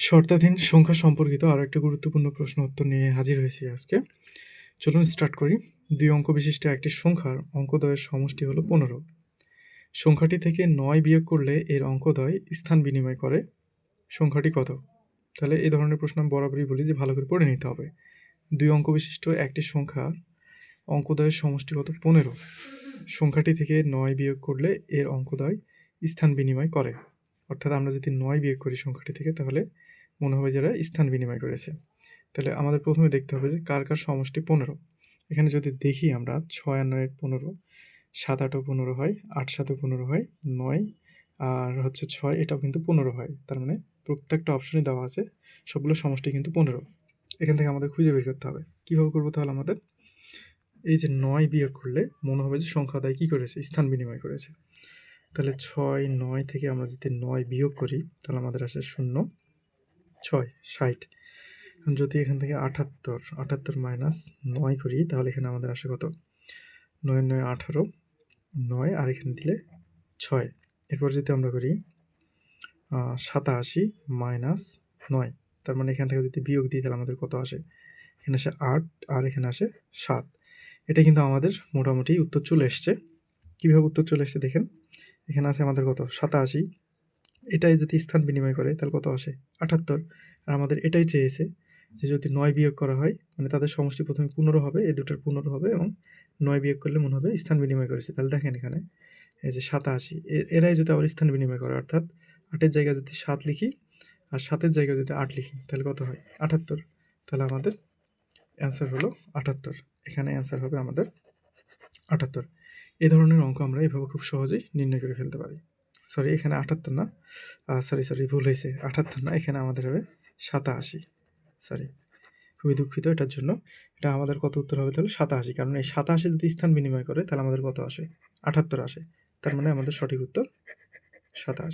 শর্তাধীন সংখ্যা সম্পর্কিত আরও একটা গুরুত্বপূর্ণ প্রশ্ন উত্তর নিয়ে হাজির হয়েছি আজকে। চলুন স্টার্ট করি। ২ অঙ্ক বিশিষ্ট একটি সংখ্যার অঙ্কদ্বয়ের সমষ্টি হলো ১৫। সংখ্যাটি থেকে ৯ বিয়োগ করলে এর অঙ্কদ্বয় স্থান বিনিময় করে। সংখ্যাটি কত? তাহলে এই ধরনের প্রশ্ন আমি বরাবরই বলি যে ভালো করে পড়ে নিতে হবে। ২ অঙ্ক বিশিষ্ট একটি সংখ্যার অঙ্কদ্বয়ের সমষ্টি কত? ১৫। সংখ্যাটি থেকে ৯ বিয়োগ করলে এর অঙ্কদ্বয় স্থান বিনিময় করে। অর্থাৎ আমরা যদি ৯ বিয়োগ করি সংখ্যাটি থেকে, তাহলে মনে হবে যারা স্থান বিনিময় করেছে। তাহলে আমাদের প্রথমে দেখতে হবে যে কার কার সমষ্টি ১৫। এখানে যদি দেখি আমরা ৬ আর ৯ ১৫, ৭ ৮ও ১৫ হয়, ৮ ৭ও ১৫ হয়, ৯ আর হচ্ছে ৬ এটাও কিন্তু ১৫ হয়। তার মানে প্রত্যেকটা অপশনই দেওয়া আছে, সবগুলো সমষ্টি কিন্তু ১৫। এখান থেকে আমাদের খুঁজে বের করতে হবে। কীভাবে করবো তাহলে? আমাদের এই যে ৯ বিয়োগ করলে মনে হবে যে সংখ্যাদ্বয় কী করেছে? স্থান বিনিময় করেছে। তাহলে ৬ ৯ থেকে আমরা যদি ৯ বিয়োগ করি তাহলে আমাদের আসে ০, ৬ ৬০। যদি এখান থেকে ৭৮ ৭৮ মাইনাস ৯ করি তাহলে এখানে আমাদের আসে কত? ৯ ৯ ১৮, ৯ আর এখানে দিলে ৬। এরপর যদি আমরা করি ৮৭ মাইনাস ৯, তার মানে এখান থেকে যদি বিয়োগ দিই তাহলে আমাদের কত আসে? এখানে আসে ৮ আর এখানে আসে ৭। এটা কিন্তু আমাদের মোটামুটি উত্তর চলে এসছে। কীভাবে উত্তর চলে এসছে দেখেন। এখানে আছে আমাদের কত? ৮৭। এটাই যদি স্থান বিনিময় করে তাহলে কত আসে? ৭৮। আর আমাদের এটাই চেয়েছে যে যদি ৯ বিয়োগ করা হয়, মানে তাদের সমষ্টি প্রথমে ১৫ হবে, এই দুটোর ১৫ হবে এবং ৯ বিয়োগ করলে মনে হবে স্থান বিনিময় করেছে। তাহলে দেখেন এখানে এই যে ৮৭, এরাই যদি আবার স্থান বিনিময় করে, অর্থাৎ ৮-এর জায়গায় যদি ৭ লিখি আর ৭-এর জায়গায় যদি ৮ লিখি তাহলে কত হয়? ৭৮। তাহলে আমাদের অ্যান্সার হলো ৭৮। এখানে অ্যান্সার হবে আমাদের ৭৮। এই ধরনের অঙ্ক আমরা এভাবে খুব সহজেই নির্ণয় করে ফেলতে পারি। সরি, এখানে ৭৮ না, সরি ভুল হয়েছে। ৭৮ না, এখানে আমাদের হবে ৮৭। সরি, খুবই দুঃখিত এটার জন্য। এটা আমাদের কত উত্তর হবে তাহলে? ৮৭। কারণ এই ৮৭ যদি স্থান বিনিময় করে তাহলে আমাদের কত আসে? ৭৮ আসে। তার মানে আমাদের সঠিক উত্তর ৮৭।